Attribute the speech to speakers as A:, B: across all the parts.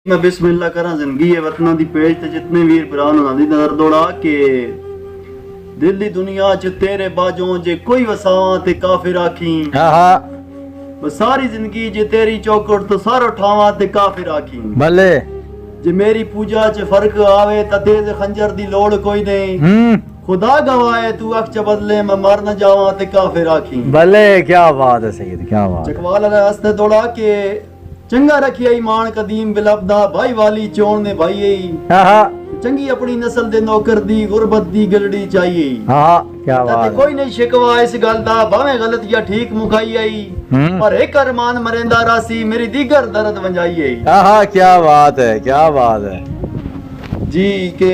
A: मैं बिस्मिल्लाह करा जिंदगी है वतना दी पेज ते जितने वीर भरा उन्हां दी नजर दौड़ा के दिल दी दुनिया च तेरे बाजों जे कोई वसावां ते काफिर आखी बस सारी जिंदगी जे तेरी चौकट तो सारो ठावां ते काफिर आखी
B: भले
A: जे मेरी पूजा च फर्क आवे ता तेज खंजर दी लोड़ कोई नहीं खुदा गवाए तू अख च बदले मैं मर न जावां ते काफिर आखी
B: भले। क्या बात है सैयद, क्या बात।
A: चकवाल हस्ते दौड़ा के चंगा रखिया ईमान कदीम बिलबदा भाई वाली चोण ने भाई चंगी अपनी नस्ल दे नौकर दी गुरबत दी गलड़ी चाहिए।
B: क्या बात।
A: कोई नहीं शिकवा इस गल दा भावें गलत या ठीक मुखाई आई पर एक अरमान मरेंदा रासी मेरी दीगर दर्द वंजाई आई।
B: क्या बात है, क्या बात है
A: जी के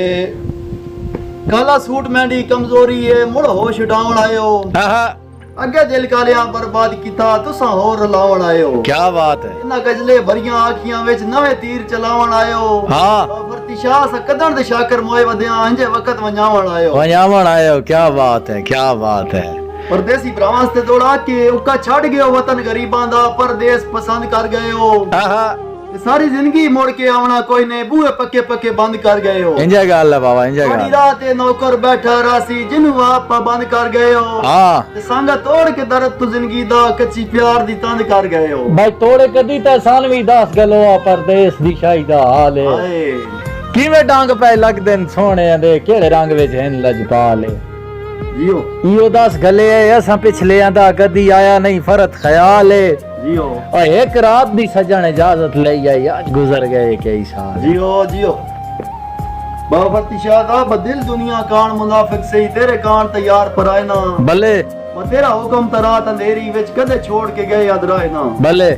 A: काला सूट मैंडी कमजोरी है मुड़ होश उठावन आयो अगे दिल कालिया बर्बाद कीता तुसा होर लावन आयो।
B: क्या बात है।
A: इना गजले भरियां आखियां विच नवे तीर चलावन आयो। फरतिशाह सा कदन दे शाकर मोए वदया अंजे वक्त वंजावन आयो। क्या बात है, क्या बात है। परदेसी भरावां ते दौड़ा के उका छड़ गयो वतन गरीबां दा परदेस पसंद कर गयो। सारी जिंदगी मोड़ के आवना कोई ने बूहे पक्के पक्के बंद कर गए हो।
B: इंजा गल है बाबा, इंजा गल।
A: रात नौकर बैठा रासी जिन्हू आप बंद कर गए हो। ते संग तोड़ के दर्द तू जिंदगी दा कच्ची प्यार दी तंद कर गए हो।
B: भाई तोड़े कदी ता सानवी 10 गलो परदेस दी शाही दा हाल है। किवें डांग पे लगदे न सोहणे दे केड़े रंग विच हन लजपाल
A: जियो
B: इयो 10 गले असां पिछले आंदा कदी आया नहीं फरत ख्याल है
A: जियो।
B: और एक रात दी सजन इजाजत ले आई आज गुजर गए कई साल।
A: जियो जियो बाबा फरतिशाह दा बदिल दुनिया कान मुनाफिक सही तेरे कान तैयार पराए ना
B: भले
A: तेरा हुक्म तरात अंधेरी विच कदे छोड़ के गए अदराए ना भले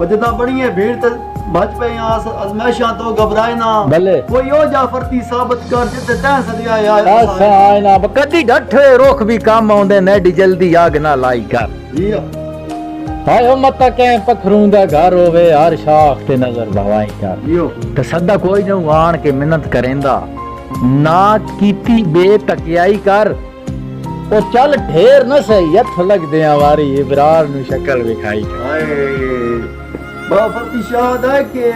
A: वजदा बड़ी है भीड़ ते बच पे अजमैशां तो घबराए ना भले कोई ओ जाफरती साबित कर जिते तै सदिया आए
B: ना कदी डठे रुख भी काम आउंदे ने डी जल्दी आग ना लाई कर।
A: जियो
B: हाय ओ मत के पखरूं दा घर होवे हर शाख ते नजर भवाई कर
A: जियो
B: ते सदा कोई न आण के मिन्नत करेंदा ना कीती बेतकियाई कर ओ चल ढेर न सही हथ लगदे वारी इबरार नु शक्ल विखाई।
A: हाय बाबा फरतिशाह दा के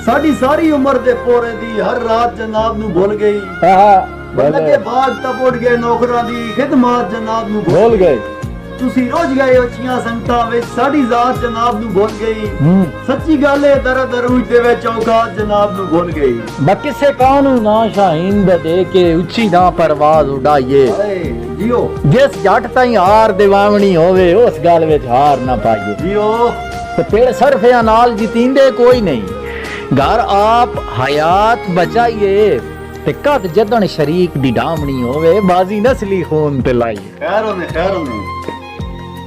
A: साडी सारी उम्र दे पोरे दी हर रात जनाब नु भूल गई। लगे बाग तब उड़ गए नौकरां दी खिदमत जनाब नु भूल गए। तुसी रोज गए उचियां संगतां विच साडी जात जनाब नु भूल गई। सच्ची गल है दर दर उठदे विच औकात जनाब नु भूल गई।
B: बकिसे कानू ना शाहीन दे के उची ना परवाज उड़ाइए।
A: जियो
B: जिस जट ताई हार दिवावनी होवे उस गल विच हार ना पाइए।
A: जियो
B: ते पेड़ सरफिया नाल जितींदे कोई नहीं घर आप हयात बचाइए ते कद जदन शरीक दी डामनी होवे बाजी नस्ली खून ते लाइए।
A: खैर होने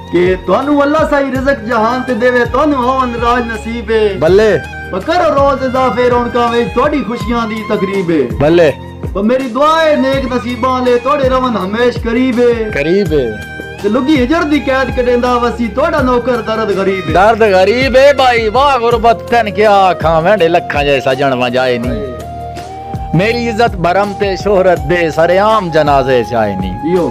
A: के तोनु अल्लाह सही रिज़्क जहान ते देवे तोनु होवन राज नसीब है
B: भले
A: करो रोज इजाफे रौनका विच तोड़ी खुशियां दी तकरीब है भले मेरी दुआ है नेक नसीबां ले तोड़े रवन हमेश करीब है ते लुगी हिजर दी कैद कडेंदा वसी तोड़ा नौकर दर्द गरीब है
B: भाई वाह गुरबत तन क्या आखां वेंडे लखां जैसा जण वजाए नहीं मेरी इज्जत बरम ते शोहरत दे सरेआम जनाजे चाहे नहीं
A: जियो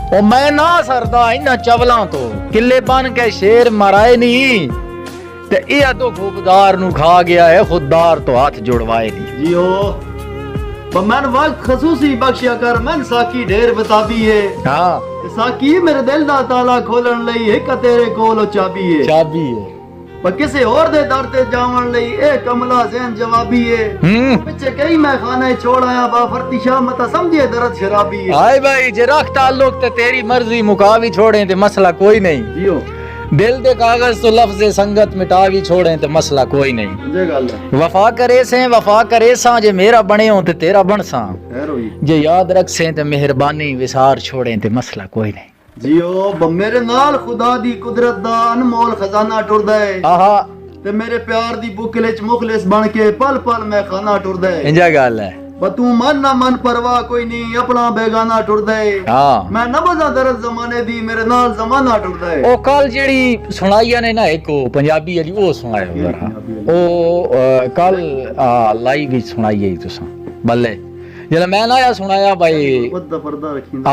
B: ओ मैं ना सरदा इना चवलां तो किले बन के शेर मराए नहीं ते ए तो खूबदार नु खा गया है खुददार तो हाथ जुड़वाए नहीं।
A: जियो मन वक्त खसूसी बख्शिया कर मन साकी ढेर बताबी है। साकी मेरे दिल दा ताला खोलन लई एक तेरे कोल चाबी है पर किसे और दे दर ते जावन लई ए कमला ज़हन जवाबी है। पीछे कई मैं खाने छोड़ आया बा फरतिशाह मत समझे दर्द शराबी है।
B: हाय भाई जे रख ताल्लुक ते तेरी मर्जी मुकावी छोड़े ते मसला कोई नहीं।
A: जियो
B: दिल दे कागज तो लफ्ज़ संगत मिटावी छोड़े ते मसला कोई नहीं।
A: जे गल है
B: वफा करे सा जे मेरा बने हो ते तेरा बन सा जे याद रख से ते मेहरबानी विसार छोड़े ते मसला कोई नहीं।
A: जियो मेरे नाल खुदा दी कुदरत दा अनमोल खजाना टुरदा है ते मेरे प्यार दी बुकले च मुखलिस बन के पल पल मैं खाना टुरदा है।
B: इंजा गल है
A: तू मन ना मन परवाह कोई नहीं अपना बेगाना टुरदा है। मैं नबज़ा दर्द जमाने दी मेरे नाल जमाना टुरदा है।
B: ओ कल जेड़ी सुनाईया ने ना एक पंजाबी वाली ओ सुनायो जरा ओ कल लाइव ही सुनाई तुसा भले जला मैं ना सुनाया भाई
A: पर्दा रखी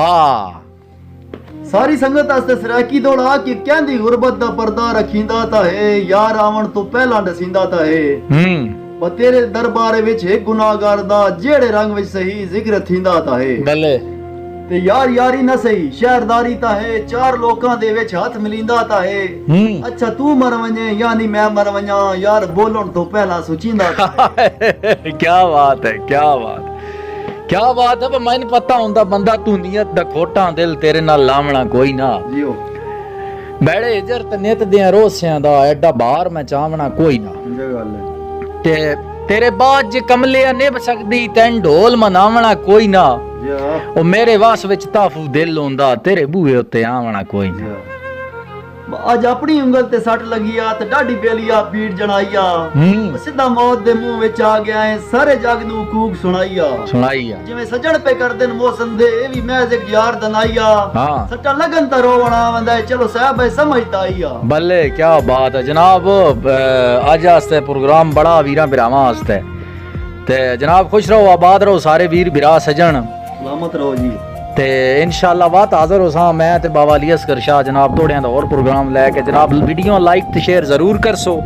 A: ਸਾਰੀ ਸੰਗਤ ਵਾਸਤੇ ਸਰਾਕੀ ਦੌੜਾ ਕਿ ਕਹਿੰਦੀ ਗੁਰਬਤ ਦਾ ਪਰਦਾ ਰੱਖੀਂਦਾ ਤਾਂ ਹੈ ਯਾਰ ਆਵਣ ਤੋਂ ਪਹਿਲਾਂ ਦਸਿੰਦਾ ਤਾਂ ਹੈ ਪਰ ਤੇਰੇ ਦਰਬਾਰ ਵਿੱਚ ਇੱਕ ਗੁਨਾਹਗਾਰ ਦਾ ਜਿਹੜੇ ਰੰਗ ਵਿੱਚ ਸਹੀ ਜ਼ਿਕਰ ਥੀਂਦਾ ਤਾਂ ਹੈ
B: ਬੱਲੇ
A: ਤੇ ਯਾਰ ਯਾਰੀ ਨਾ ਸਹੀ ਸ਼ਹਿਰਦਾਰੀ ਤਾਂ ਹੈ ਚਾਰ ਲੋਕਾਂ ਦੇ ਵਿੱਚ ਹੱਥ ਮਿਲਿੰਦਾ ਤਾਂ ਹੈ ਅੱਛਾ ਤੂੰ ਮਰ ਵਣੇ ਯਾਨੀ ਮੈਂ ਮਰ ਵਣਾ ਯਾਰ ਬੋਲਣ ਤੋਂ ਪਹਿਲਾਂ ਸੋਚੀਂਦਾ
B: ਕੀ ਬਾਤ ਹੈ ਕੀ ਬਾਤ ਹੈ ਮੈਨੂੰ ਪਤਾ ਹੁੰਦਾ ਬੰਦਾ ਤੂੰ ਨੀਅਤ ਦਾ ਖੋਟਾ ਦਿਲ ਤੇਰੇ ਨਾਲ ਲਾਵਣਾ ਕੋਈ ਨਾ
A: ਜੀਓ
B: ਬੜੇ ਇਜਰਤ ਨਿਤ ਦਿਆਂ ਰੋਸਿਆਂ ਦਾ ਐਡਾ ਬਾਹਰ ਮੈਂ ਚਾਵਣਾ ਕੋਈ ਨਾ
A: ਇਹ ਗੱਲ ਹੈ
B: ਤੇ ਤੇਰੇ ਬਾਅਦ ਜੇ ਕਮਲਿਆ ਨਿਭ ਸਕਦੀ ਤੈਨ ਢੋਲ ਮਨਾਵਣਾ ਕੋਈ ਨਾ ਉਹ ਮੇਰੇ ਵਾਸ ਵਿੱਚ ਤਾਫੂ ਦਿਲ ਹੁੰਦਾ ਤੇਰੇ ਬੂਹੇ ਉੱਤੇ ਆਵਣਾ ਕੋਈ ਨਾ
A: ਅੱਜ ਆਪਣੀ ਉਂਗਲ ਤੇ ਸੱਟ ਲੱਗੀਆ ਤੇ ਡਾਢੀ ਬੇਲੀਆ ਪੀੜ ਜਣਾਈਆ ਸਿੱਧਾ ਮੌਤ ਦੇ ਮੂੰਹ ਵਿੱਚ ਆ ਗਿਆ ਏ ਸਾਰੇ ਜਗ ਨੂੰ ਕੂਕ ਸੁਣਾਈਆ ਜਿਵੇਂ ਸੱਜਣ ਪੇ ਕਰਦੇ ਨੇ ਮੌਸਮ ਦੇ ਇਹ ਵੀ ਮਹਿਜ਼ ਇੱਕ ਯਾਰ ਦਨਾਈਆ ਸੱਟਾ ਲੱਗਨ ਤਾਂ ਰੋਵਣਾ ਵੰਦਾ ਚਲੋ ਸਾਹਿਬ ਐ ਸਮਝਦਾ ਆਈਆ
B: ਬੱਲੇ ਕੀ ਬਾਤ ਹੈ ਜਨਾਬ ਅੱਜ ਵਾਸਤੇ ਪ੍ਰੋਗਰਾਮ ਬੜਾ ਵੀਰਾਂ ਭਰਾਵਾਂ ਵਾਸਤੇ ਤੇ ਜਨਾਬ ਖੁਸ਼ ਰਹੋ ਆਬਾਦ ਰਹੋ ਸਾਰੇ ਵੀਰ ਭਰਾ ਸੱਜਣ
A: ਸਲਾਮਤ ਰਹੋ ਜੀ
B: ਤੇ ਇਨਸ਼ਾਅੱਲਾ ਬਾਤ ਹਾਜ਼ਰ ਹੋ ਸਾਂ ਮੈਂ ਤੇ ਬਾਬਾ ਅਲੀ ਅਸਗਰ ਸ਼ਾਹ ਜਨਾਬ ਤੋੜਿਆਂ ਦਾ ਹੋਰ ਪ੍ਰੋਗਰਾਮ ਲੈ ਕੇ ਜਨਾਬ ਵੀਡੀਓ ਲਾਈਕ ਤੇ ਸ਼ੇਅਰ ਜ਼ਰੂਰ ਕਰਸੋ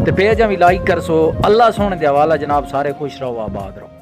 B: ਤੇ ਪੇਜਾਂ ਵੀ ਲਾਈਕ ਕਰਸੋ ਅੱਲਾ ਸੋਹਣੇ ਦੇ ਹਵਾਲਾ ਜਨਾਬ ਸਾਰੇ ਖੁਸ਼ ਰਹੋ ਆਬਾਦ ਰਹੋ